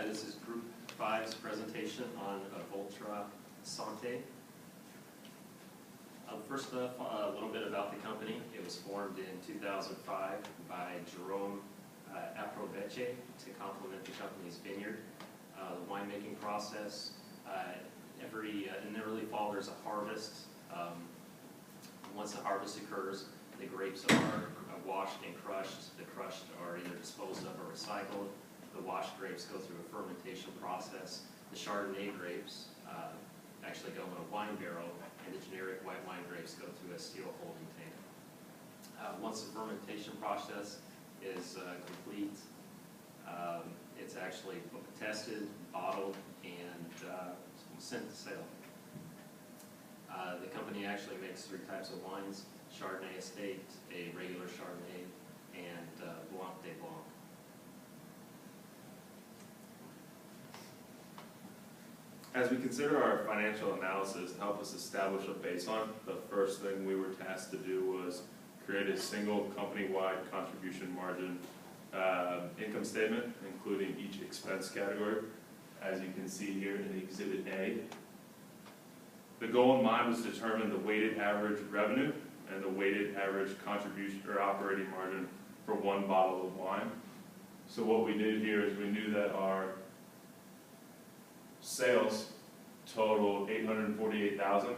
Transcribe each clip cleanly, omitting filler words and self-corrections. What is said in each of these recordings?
This is Group 5's presentation on Voltra Sante. First off, a little bit about the company. It was formed in 2005 by Jerome Aproveche to complement the company's vineyard. The winemaking process, in the early fall there's a harvest. Once the harvest occurs, the grapes are washed and crushed. The crushed are either disposed of or recycled. The washed grapes go through a fermentation process. The Chardonnay grapes actually go in a wine barrel, and the generic white wine grapes go through a steel holding tank. Once the fermentation process is complete, it's actually tested, bottled, and sent to sale. The company actually makes 3 types of wines: Chardonnay Estate, a regular Chardonnay, and Blanc de Blanc. As we consider our financial analysis to help us establish a baseline, the first thing we were tasked to do was create a single company-wide contribution margin income statement, including each expense category, as you can see here in Exhibit A. The goal in mind was to determine the weighted average revenue and the weighted average contribution or operating margin for one bottle of wine. So what we did here is we knew that our sales totaled $848,000,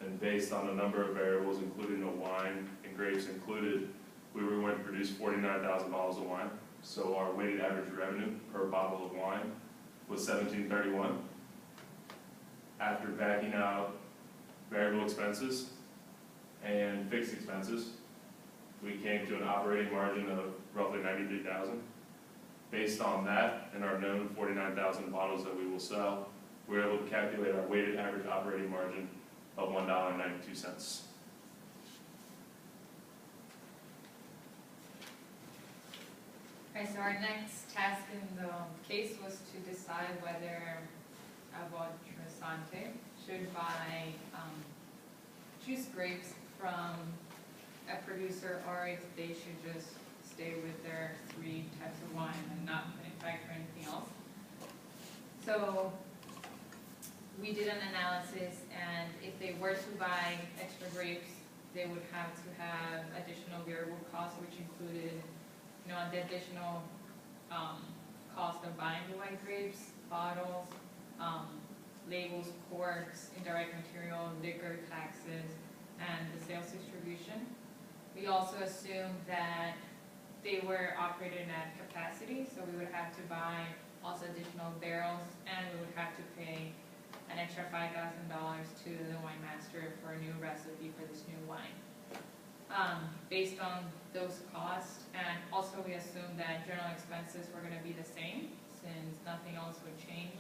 and based on a number of variables, including the wine and grapes included, we were going to produce 49,000 bottles of wine. So our weighted average revenue per bottle of wine was $17.31. After backing out variable expenses and fixed expenses, we came to an operating margin of roughly $93,000. Based on that and our known 49,000 bottles that we will sell, we were able to calculate our weighted average operating margin of $1.92. Okay, so our next task in the case was to decide whether Voltra Sante should buy juice grapes from a producer, or if they should just stay with their 3 types of wine and not manufacture anything else. So we did an analysis, and if they were to buy extra grapes, they would have to have additional variable costs, which included, the additional cost of buying the white grapes, bottles, labels, corks, indirect material, liquor taxes, and the sales distribution. We also assumed that they were operated at capacity, so we would have to buy also additional barrels, and we would have to pay an extra $5,000 to the wine master for a new recipe for this new wine. Based on those costs, and also we assumed that general expenses were going to be the same, since nothing else would change.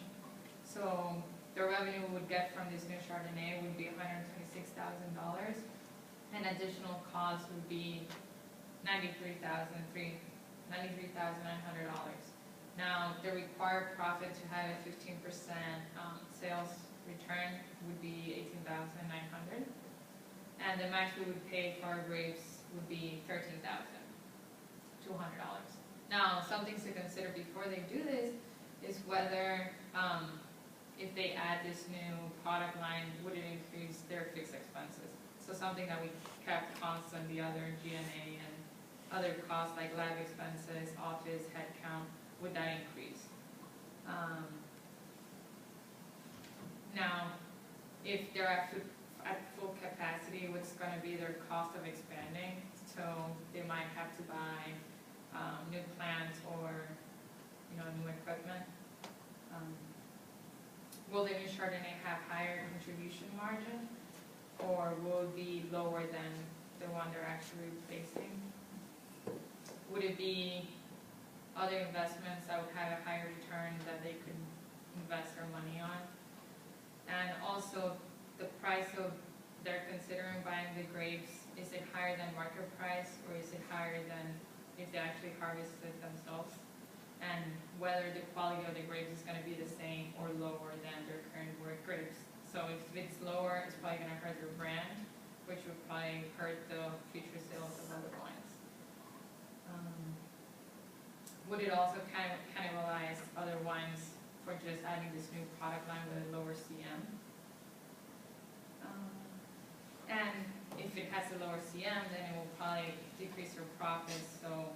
So the revenue we would get from this new Chardonnay would be $126,000, and additional costs would be $93,900. Now, the required profit to have a 15% sales return would be $18,900, and the max we would pay for our grapes would be $13,200. Now, some things to consider before they do this is whether, if they add this new product line, would it increase their fixed expenses? So something that we kept constant, the other G&A and other costs like lab expenses, office, headcount, would that increase? Now, if they're at full capacity, what's going to be their cost of expanding? So they might have to buy new plants or new equipment. Will the new Chardonnay have higher contribution margin, or will it be lower than the one they're actually replacing? Would it be other investments that would have a higher return that they could invest their money on? And also, the price of they're considering buying the grapes, is it higher than market price, or is it higher than if they actually harvest it themselves? And whether the quality of the grapes is going to be the same or lower than their current work grapes. So if it's lower, it's probably going to hurt their brand, which would probably hurt the future sales of other wines. Would it also cannibalize other wines for just adding this new product line with a lower CM. And if it has a lower CM, then it will probably decrease your profits, so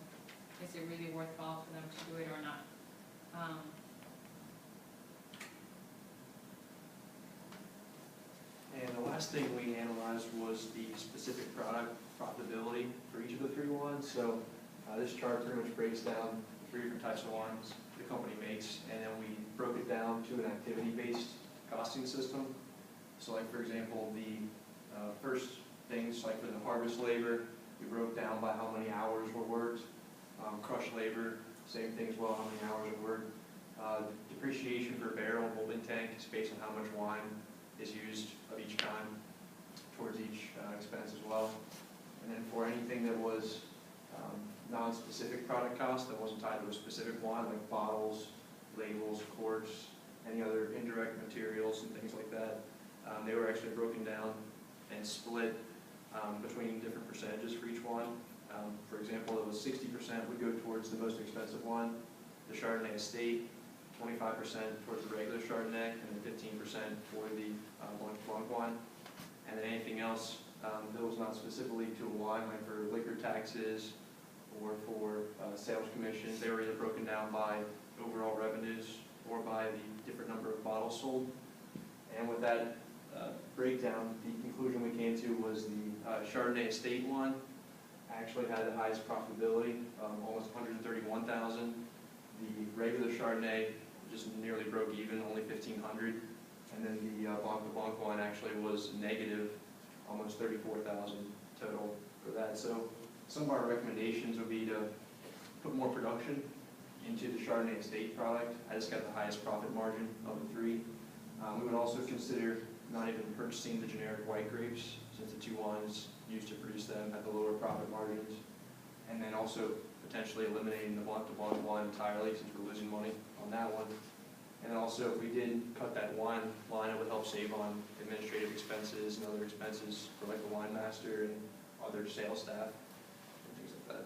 is it really worthwhile for them to do it or not? And the last thing we analyzed was the specific product profitability for each of the three wines. So this chart pretty much breaks down the three different types of wines the company makes, and then we broke it down to an activity-based costing system. So like, for example, the first things, like for the harvest labor, we broke down by how many hours were worked. Crush labor, same thing as well, how many hours were worked. Depreciation per barrel and holding tank is based on how much wine is used of each kind towards each expense as well. And then for anything that was non-specific product cost that wasn't tied to a specific wine, like bottles, labels, corks, any other indirect materials and things like that, they were actually broken down and split between different percentages for each one. For example, it was 60% would go towards the most expensive one, the Chardonnay Estate, 25% towards the regular Chardonnay, and then 15% for the Blanc wine. And then anything else that was not specifically to a wine, like for liquor taxes or for sales commissions, they were either broken down by overall revenues or by the different number of bottles sold. And with that breakdown, the conclusion we came to was the Chardonnay Estate one actually had the highest profitability, almost $131,000. The regular Chardonnay just nearly broke even, only $1,500, and then the Blanc wine actually was negative, almost $34,000 total for that. So some of our recommendations would be to put more production into the Chardonnay Estate product. I just got the highest profit margin of the three. We would also consider not even purchasing the generic white grapes, since the two wines used to produce them at the lower profit margins, and then also potentially eliminating the Blanc de Blanc wine entirely, since we're losing money on that one. And also, if we did cut that wine line, it would help save on administrative expenses and other expenses for like the wine master and other sales staff and things like that.